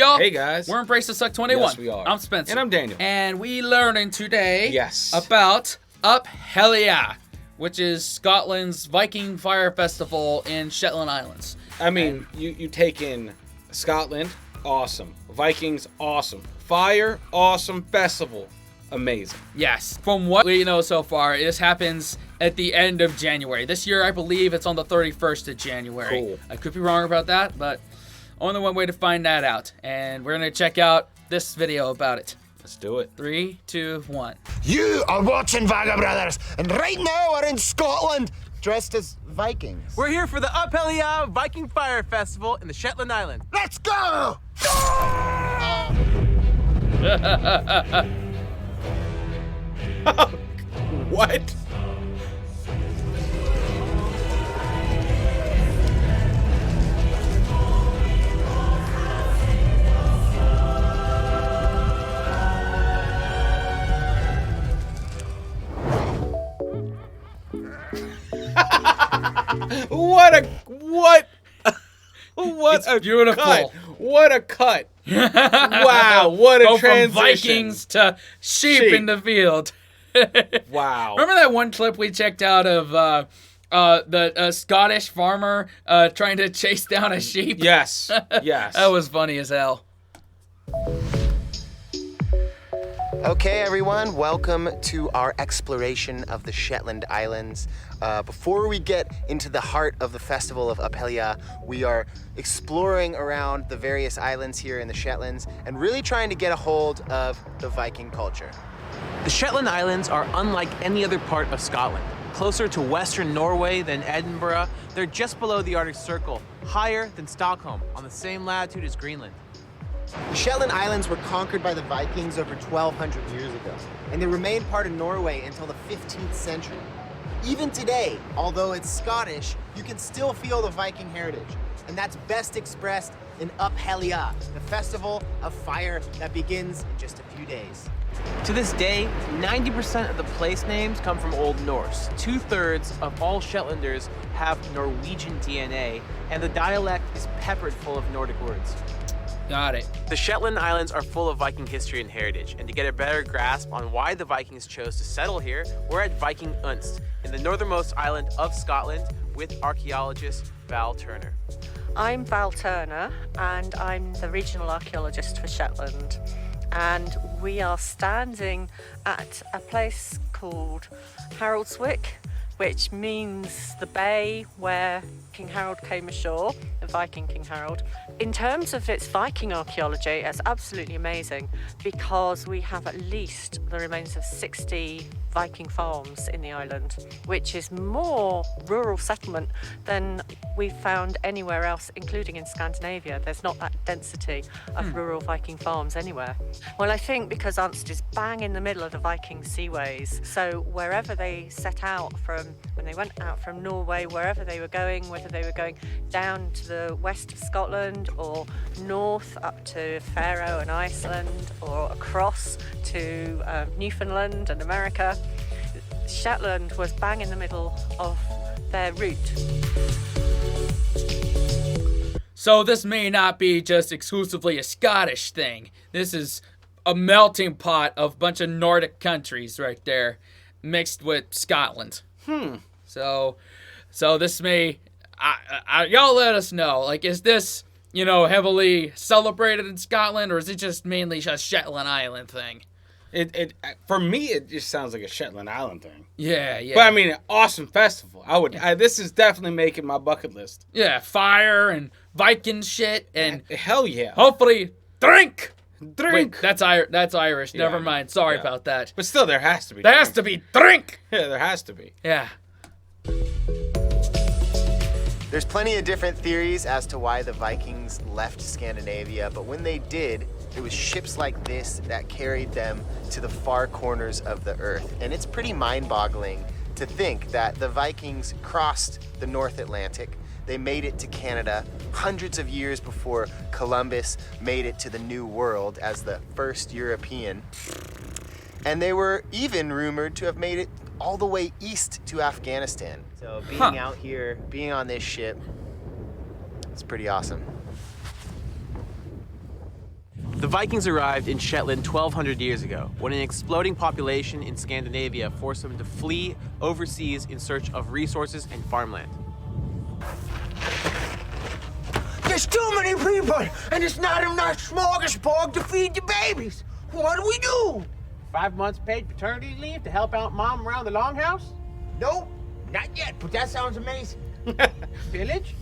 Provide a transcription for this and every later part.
y'all. Hey, guys. We're Embrace the Suck 21. Yes, we are. I'm Spencer. And I'm Daniel. And we learning today Yes. about Helly, which is Scotland's Viking fire festival in Shetland Islands. I mean, you take in Scotland, awesome. Vikings, awesome. Fire, awesome. Festival, amazing. Yes. From what we know so far, this happens at the end of January. This year, I believe it's on the 31st of January. Cool. I could be wrong about that, but only one way to find that out. And we're going to check out this video about it. Let's do it. 3, 2, 1. You are watching Vaga Brothers, and right now we're in Scotland, dressed as Vikings. We're here for the Helly Viking Fire Festival in the Shetland Island. Let's go! What? What It's a beautiful. cut. What a cut. Wow, what a Go transition. from Vikings to sheep in the field. Wow. Remember that one clip we checked out of the Scottish farmer trying to chase down a sheep? Yes, yes. That was funny as hell. Okay, everyone, welcome to our exploration of the Shetland Islands. Before we get into the heart of the Festival of Helly, we are exploring around the various islands here in the Shetlands and really trying to get a hold of the Viking culture. The Shetland Islands are unlike any other part of Scotland. Closer to western Norway than Edinburgh, they're just below the Arctic Circle, higher than Stockholm, on the same latitude as Greenland. The Shetland Islands were conquered by the Vikings over 1,200 years ago, and they remained part of Norway until the 15th century. Even today, although it's Scottish, you can still feel the Viking heritage, and that's best expressed in Helly, the festival of fire that begins in just a few days. To this day, 90% of the place names come from Old Norse. 2/3 of all Shetlanders have Norwegian DNA, and the dialect is peppered full of Nordic words. Got it. The Shetland Islands are full of Viking history and heritage, and to get a better grasp on why the Vikings chose to settle here, we're at Viking Unst, in the northernmost island of Scotland, with archaeologist Val Turner. I'm Val Turner, and I'm the regional archaeologist for Shetland. And we are standing at a place called Haraldswick, which means the bay where King Harold came ashore, the Viking King Harold. In terms of its Viking archaeology, it's absolutely amazing because we have at least the remains of 60 Viking farms in the island, which is more rural settlement than we've found anywhere else, including in Scandinavia. There's not that density of rural Viking farms anywhere. Well, I think because Unst is bang in the middle of the Viking seaways, so wherever they set out from, when they went out from Norway, wherever they were going, whether they were going down to the west of Scotland or north up to Faroe and Iceland or across to Newfoundland and America, Shetland was bang in the middle of their route. So this may not be just exclusively a Scottish thing. This is a melting pot of a bunch of Nordic countries right there, mixed with Scotland. So this may, y'all let us know. Like, is this, heavily celebrated in Scotland, or is it just mainly a Shetland Island thing? It for me, it just sounds like a Shetland Island thing. Yeah. But I mean, awesome festival. This is definitely making my bucket list. Yeah, fire and Viking shit, and Hell yeah. hopefully drink. Drink. Wait, that's Irish. Yeah, Never mind. Sorry yeah. about that. But still, there has to be. There has to be drink. Yeah, there has to be. Yeah. There's plenty of different theories as to why the Vikings left Scandinavia, but when they did, it was ships like this that carried them to the far corners of the earth. And it's pretty mind-boggling to think that the Vikings crossed the North Atlantic. They made it to Canada hundreds of years before Columbus made it to the New World as the first European. And they were even rumored to have made it all the way east to Afghanistan. So being out here, being on this ship, it's pretty awesome. The Vikings arrived in Shetland 1,200 years ago, when an exploding population in Scandinavia forced them to flee overseas in search of resources and farmland. There's too many people, and it's not enough smorgasbord to feed the babies. What do we do? 5 months paid paternity leave to help out mom around the longhouse? Nope, not yet, but that sounds amazing. Village?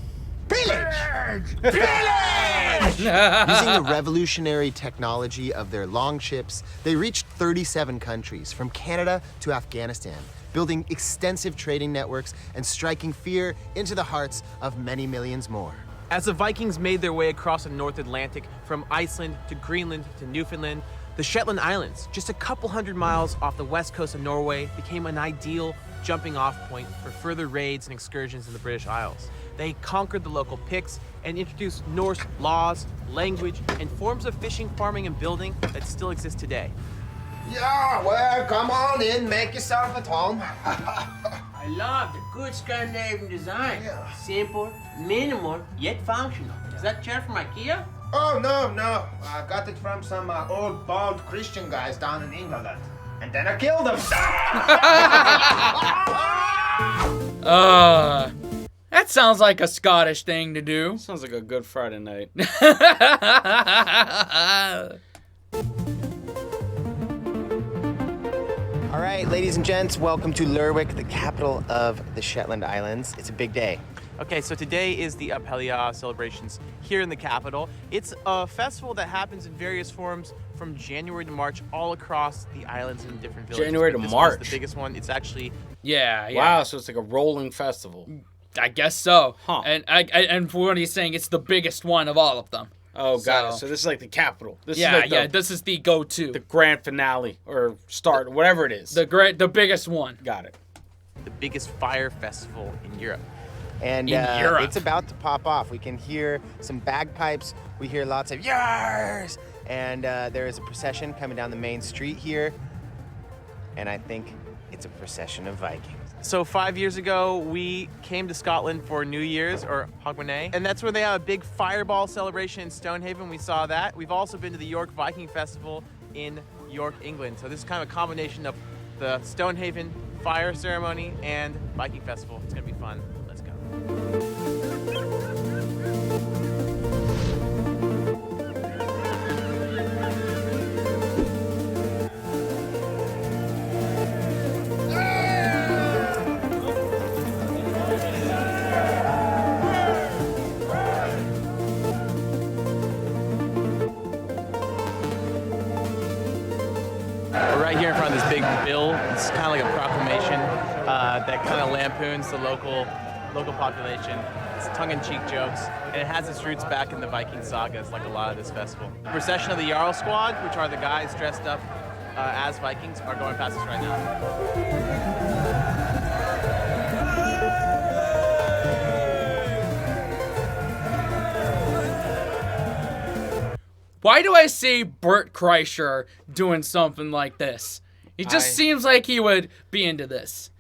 Pillage! Pillage! Using the revolutionary technology of their longships, they reached 37 countries, from Canada to Afghanistan, building extensive trading networks and striking fear into the hearts of many millions more. As the Vikings made their way across the North Atlantic, from Iceland to Greenland to Newfoundland, the Shetland Islands, just a couple hundred miles off the west coast of Norway, became an ideal jumping off point for further raids and excursions in the British Isles. They conquered the local Picts and introduced Norse laws, language, and forms of fishing, farming, and building that still exist today. Yeah, well, come on in, make yourself at home. I love the good Scandinavian design. Yeah. Simple, minimal, yet functional. Is that chair from IKEA? Oh, no. I got it from some old bald Christian guys down in England. And then I killed them. That sounds like a Scottish thing to do. Sounds like a good Friday night. All right, ladies and gents, welcome to Lerwick, the capital of the Shetland Islands. It's a big day. Okay, so today is the Helly celebrations here in the capital. It's a festival that happens in various forms from January to March all across the islands in different villages. January to But this March? one's the biggest one. It's actually Yeah. Wow, so it's like a rolling festival. I guess so. Huh. And for what he's saying, it's the biggest one of all of them. Oh, got it. So- So this is like the capital. This Yeah, is like this is the go-to. the grand finale or start, whatever it is. The biggest one. Got it. the biggest fire festival in Europe. And In Europe. it's about to pop off. We can hear some bagpipes. We hear lots of yars. And there is a procession coming down the main street here. And I think it's a procession of Vikings. So 5 years ago, we came to Scotland for New Year's, or Hogmanay, and that's where they have a big fireball celebration in Stonehaven. We saw that. We've also been to the York Viking Festival in York, England. So this is kind of a combination of the Stonehaven fire ceremony and Viking Festival. It's gonna be fun. Let's go. We're right here in front of this big bill. It's kind of like a proclamation that kind of lampoons the local population. It's tongue-in-cheek jokes, and it has its roots back in the Viking sagas, like a lot of this festival. The procession of the Jarl Squad, which are the guys dressed up as Vikings, are going past us right now. Why do I see Bert Kreischer doing something like this? He just seems like he would be into this.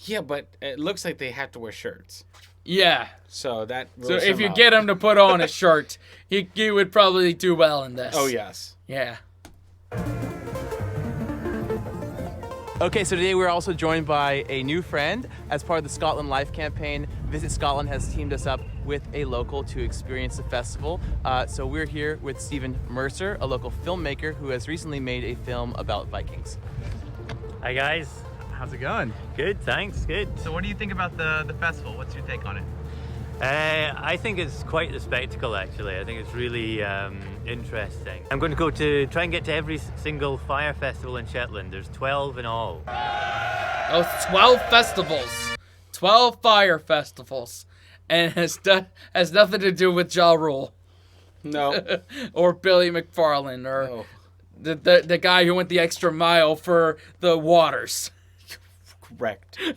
Yeah, but it looks like they have to wear shirts. Yeah. So that So rules if him you out. get him to put on a shirt, he would probably do well in this. Oh, yes. Yeah. Okay, so today we're also joined by a new friend. As part of the Scotland Life campaign, Visit Scotland has teamed us up with a local to experience the festival. So we're here with Stephen Mercer, a local filmmaker who has recently made a film about Vikings. Hi guys. How's it going? Good, thanks, good. So what do you think about the festival? What's your take on it? I think it's quite a spectacle actually. I think it's really interesting. I'm going to try and get to every single fire festival in Shetland. There's 12 in all. Oh, 12 festivals. 12 fire festivals. And has nothing to do with Ja Rule. No. Or Billy McFarland or No. the guy who went the extra mile for the waters. Correct. He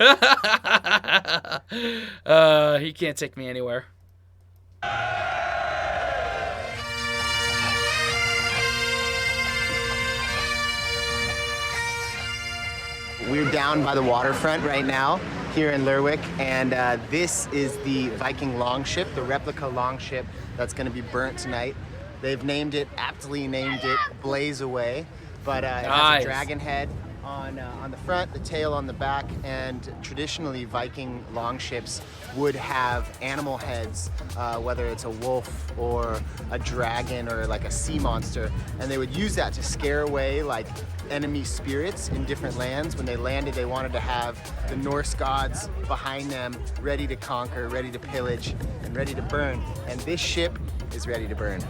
can't take me anywhere. We're down by the waterfront right now here in Lerwick, and this is the Viking longship, the replica longship that's going to be burnt tonight. They've aptly named it Blaze Away, but it has Nice. a dragon head on the front, the tail on the back, and traditionally Viking longships would have animal heads, whether it's a wolf or a dragon or like a sea monster, and they would use that to scare away like enemy spirits in different lands. When they landed, they wanted to have the Norse gods behind them, ready to conquer, ready to pillage, and ready to burn. And this ship is ready to burn.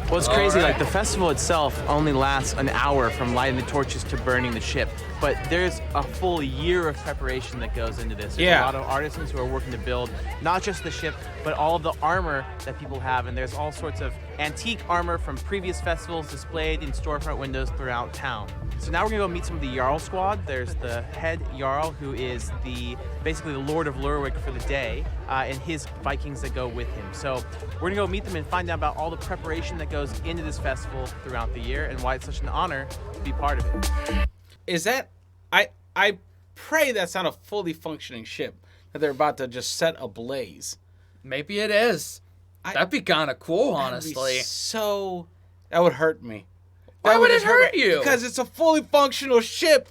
Well, it's crazy, like the festival itself only lasts an hour from lighting the torches to burning the ship, but there's a full year of preparation that goes into this. There's a lot of artisans who are working to build not just the ship, but all of the armor that people have, and there's all sorts of antique armor from previous festivals displayed in storefront windows throughout town. So now we're gonna go meet some of the Jarl squad. There's the head Jarl, who is basically the Lord of Lerwick for the day, and his Vikings that go with him. So we're gonna go meet them and find out about all the preparation that goes into this festival throughout the year and why it's such an honor to be part of it. Is that... I pray that's not a fully functioning ship that they're about to just set ablaze. Maybe it is. That'd be kind of cool, honestly. That would hurt me. Why would it hurt you? Because it's a fully functional ship.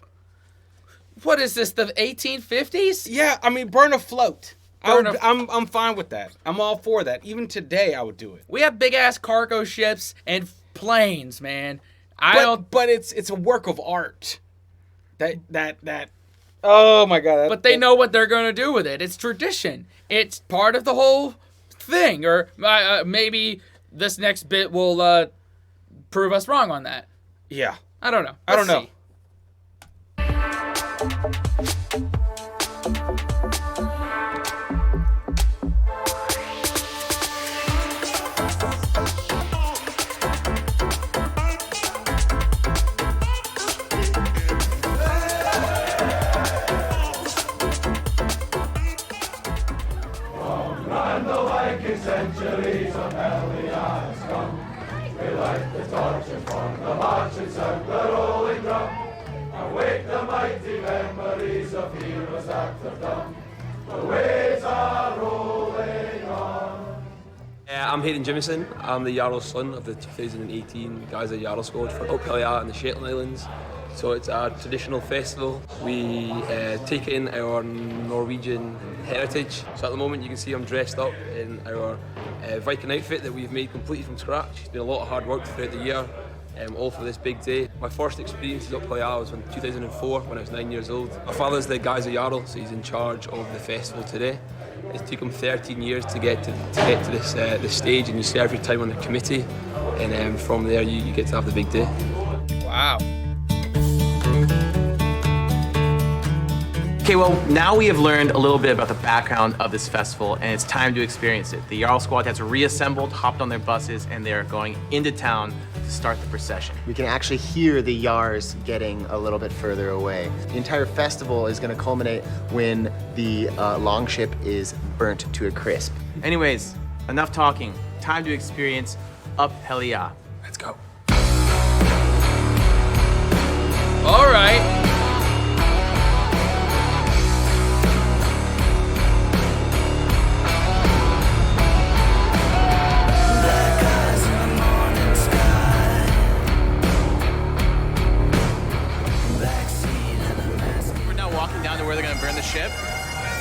What is this, the 1850s? Yeah, I mean, burn afloat. Burn I'm fine with that. I'm all for that. Even today, I would do it. We have big-ass cargo ships and planes, man. But it's a work of art. That. Oh my God. But they know what they're going to do with it. It's tradition. It's part of the whole thing. Or maybe this next bit will prove us wrong on that. Yeah. I don't know. I don't know. See. And the Viking centuries of Helly has come. We light the torches from the marching sound, the rolling drum, and wake the mighty memories of heroes that have done. The waves are rolling on. I'm Hayden Jimison. I'm the Jarl son of the 2018 Gaza Jarl squad for Helly and the Shetland Islands. So it's a traditional festival. We take in our Norwegian heritage. So at the moment you can see I'm dressed up in our Viking outfit that we've made completely from scratch. It's been a lot of hard work throughout the year, all for this big day. My first experience at Helly was in 2004 when I was 9 years old. My father's the Gaza Jarl, so he's in charge of the festival today. It took him 13 years to get to this stage, and you serve your time on the committee, and from there you get to have the big day. Wow. Okay, well, now we have learned a little bit about the background of this festival, and it's time to experience it. The Jarl squad has reassembled, hopped on their buses, and they are going into town to start the procession. We can actually hear the Yars getting a little bit further away. The entire festival is going to culminate when the longship is burnt to a crisp. Anyways, enough talking. Time to experience Up Helly. Let's go. All right. Where they're going to burn the ship.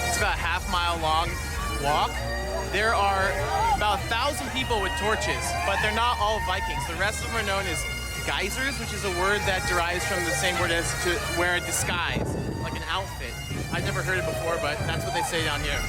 It's about a half-mile long walk. There are about 1,000 people with torches, but they're not all Vikings. The rest of them are known as geysers, which is a word that derives from the same word as to wear a disguise, like an outfit. I've never heard it before, but that's what they say down here.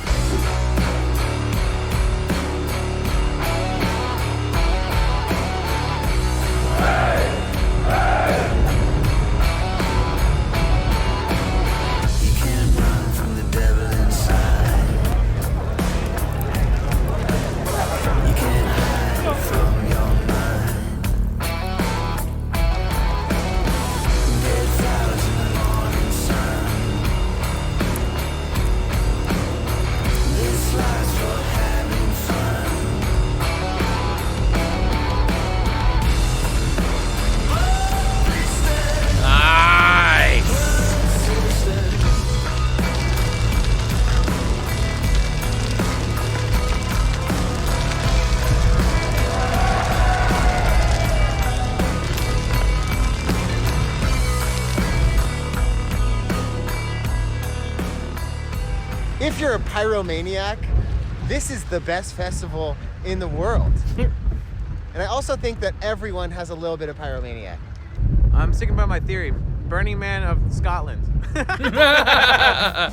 This life if you're a pyromaniac, this is the best festival in the world. And I also think that everyone has a little bit of pyromaniac. I'm sticking by my theory. Burning Man of Scotland. I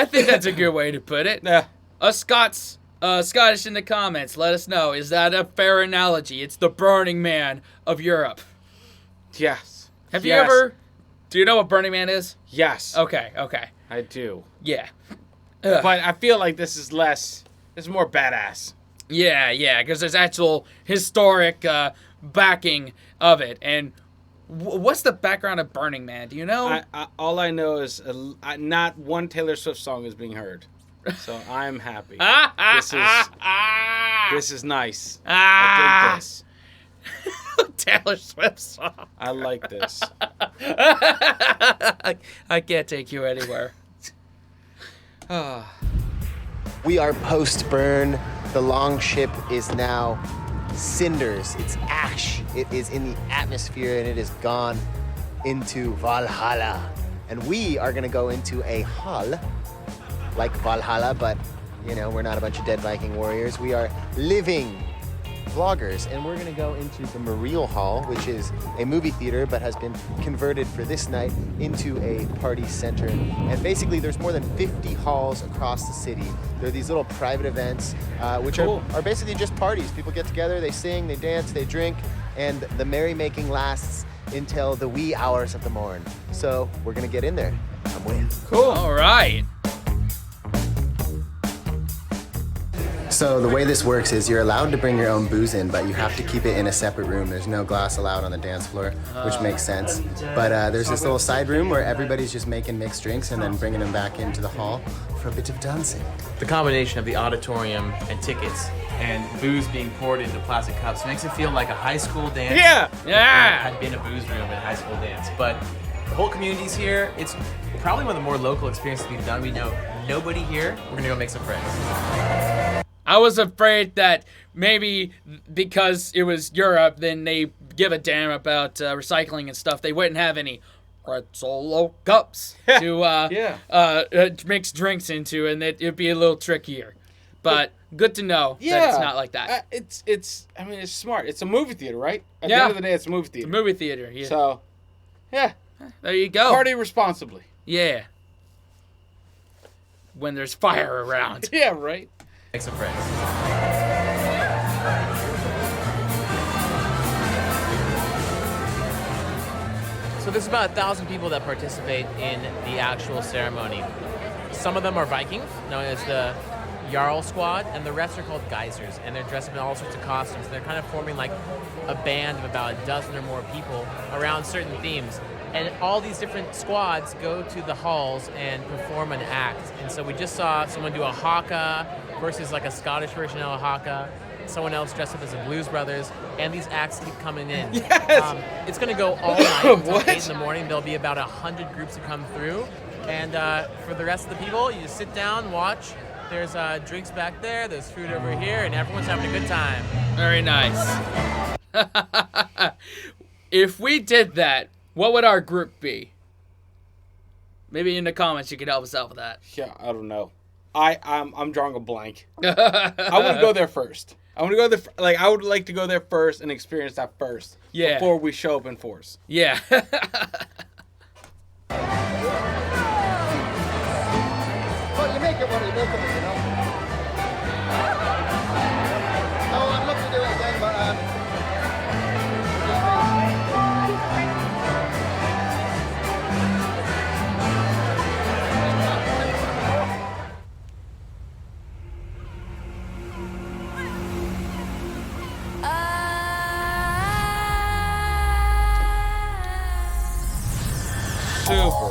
think that's a good way to put it. Yeah. Scottish in the comments, let us know. Is that a fair analogy? It's the Burning Man of Europe. Yes. Have you ever... Do you know what Burning Man is? Yes. Okay. I do. Yeah. But I feel like this is more badass. Yeah, because there's actual historic backing of it. And what's the background of Burning Man? Do you know? All I know is not one Taylor Swift song is being heard. So I'm happy. This is nice. I dig this. Taylor Swift song. I like this. I can't take you anywhere. We are post-burn. The long ship is now cinders. It's ash. It is in the atmosphere and it is gone into Valhalla. And we are gonna go into a hall like Valhalla, but you know, we're not a bunch of dead Viking warriors. We are living vloggers, and we're gonna go into the Memorial Hall, which is a movie theater but has been converted for this night into a party center. And basically there's more than 50 halls across the city. There are these little private events which are basically just parties. People get together, they sing, they dance, they drink, and the merrymaking lasts until the wee hours of the morn. So we're gonna get in there. I'm waiting. Cool. All right. So the way this works is you're allowed to bring your own booze in, but you have to keep it in a separate room. There's no glass allowed on the dance floor, which makes sense. But there's this little side room where everybody's just making mixed drinks and then bringing them back into the hall for a bit of dancing. The combination of the auditorium and tickets and booze being poured into plastic cups makes it feel like a high school dance. Yeah! Had been a booze room in high school dance. But the whole community's here. It's probably one of the more local experiences we've done. We know nobody here. We're gonna go make some friends. I was afraid that maybe because it was Europe, then they give a damn about recycling and stuff. They wouldn't have any red solo cups to mix drinks into, and it'd be a little trickier. But good to know that it's not like that. It's smart. It's a movie theater, right? At the Yeah. end of the day, it's a movie theater. It's a movie theater. Yeah. So, yeah. There you go. Party responsibly. Yeah. When there's fire around. Yeah, right. Make some friends. So there's about 1,000 people that participate in the actual ceremony. Some of them are Vikings, known as the Jarl Squad, and the rest are called Geysers, and they're dressed up in all sorts of costumes. They're kind of forming like a band of about a dozen or more people around certain themes. And all these different squads go to the halls and perform an act. And so we just saw someone do a haka versus like a Scottish version of a haka. Someone else dressed up as the Blues Brothers. And these acts keep coming in. Yes! It's going to go all night until 8 in the morning. There'll be about 100 groups that come through. And for the rest of the people, you just sit down, watch. There's drinks back there. There's food over here. And everyone's having a good time. Very nice. If we did that, what would our group be? Maybe in the comments you could help us out with that. Yeah, I don't know. I'm drawing a blank. I want to go there first. I want to go there. I would like to go there first and experience that first. Yeah. Before we show up in force. Yeah. Well, you make it what you make of it, you know. Oh, I'd love to do it again, but Super.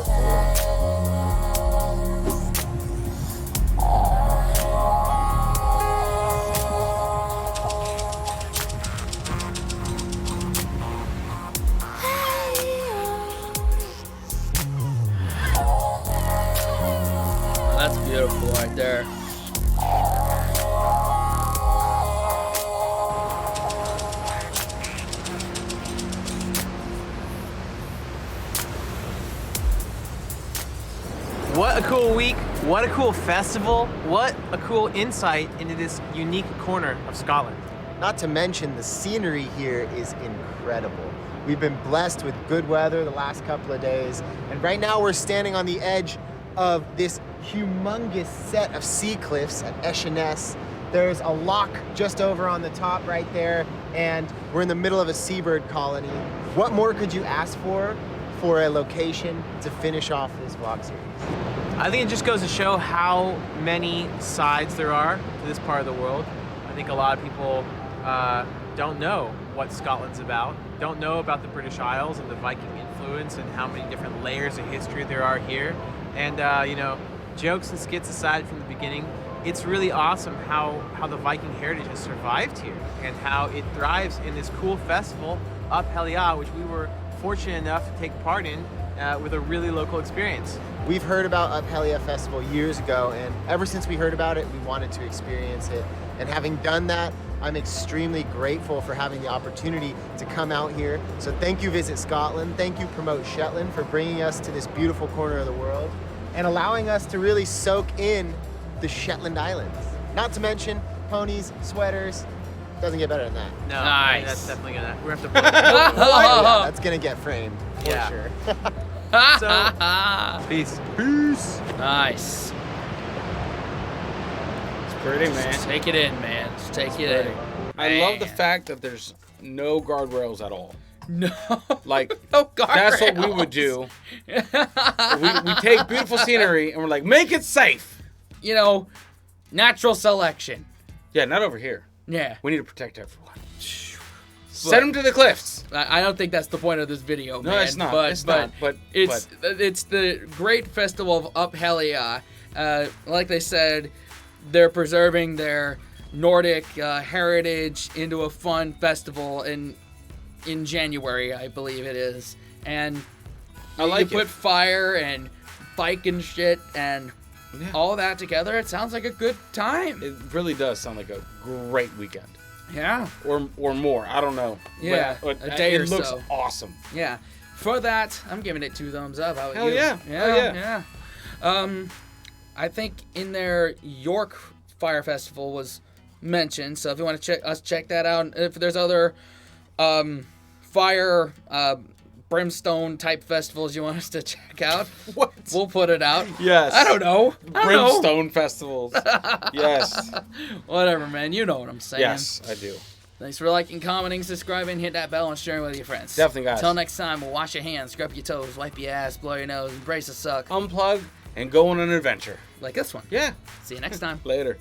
That's beautiful right there. What a cool week. What a cool festival. What a cool insight into this unique corner of Scotland. Not to mention the scenery here is incredible. We've been blessed with good weather the last couple of days, and right now we're standing on the edge of this humongous set of sea cliffs at Escheness. There's a lock just over on the top right there, and we're in the middle of a seabird colony. What more could you ask for a location to finish off this vlog series? I think it just goes to show how many sides there are to this part of the world. I think a lot of people don't know what Scotland's about, don't know about the British Isles and the Viking influence and how many different layers of history there are here. And, you know, jokes and skits aside from the beginning, it's really awesome how the Viking heritage has survived here and how it thrives in this cool festival, Up Helly, which we were fortunate enough to take part in with a really local experience. We've heard about Up Helly Festival years ago, and ever since we heard about it, we wanted to experience it. And having done that, I'm extremely grateful for having the opportunity to come out here. So thank you, Visit Scotland. Thank you, Promote Shetland, for bringing us to this beautiful corner of the world and allowing us to really soak in the Shetland Islands. Not to mention ponies, sweaters. Doesn't get better than that. No, Nice. that's definitely gonna. We're gonna have to. Yeah, that's gonna get framed for Yeah. sure. So, peace. Peace. Nice. It's pretty, man. Just take it in, man. Just take it in. I love the Man. fact that there's no guardrails at all. No. Like, No that's what we guardrails. would do. We take beautiful scenery and we're like, make it safe. You know, natural selection. Yeah, not over here. Yeah. We need to protect everyone. Send them to the cliffs. I don't think that's the point of this video, No, man. it's not. But, It's not. But- it's the great festival of Up Helly. Like they said, they're preserving their Nordic heritage into a fun festival in January, I believe it is. And I like you it. put fire and Viking shit and all that together. It sounds like a good time. It really does sound like a great weekend. Yeah. Or more. I don't know. Yeah, But a day it or looks so. awesome. Yeah. For that, I'm giving it 2 thumbs up. How about Hell you? yeah. Yeah. Hell Yeah. I think in their York Fire Festival was mentioned, so if you want to check that out. If there's other fire brimstone type festivals you want us to check out, What? we'll put it out. Yes. I don't know. Brimstone festivals. Yes. Whatever, man. You know what I'm saying. Yes, I do. Thanks for liking, commenting, subscribing, hit that bell, and sharing with your friends. Definitely, guys. Till next time, we'll wash your hands, scrub your toes, wipe your ass, blow your nose, embrace the suck. Unplug and go on an adventure. Like this one. Yeah. See you next time. Later.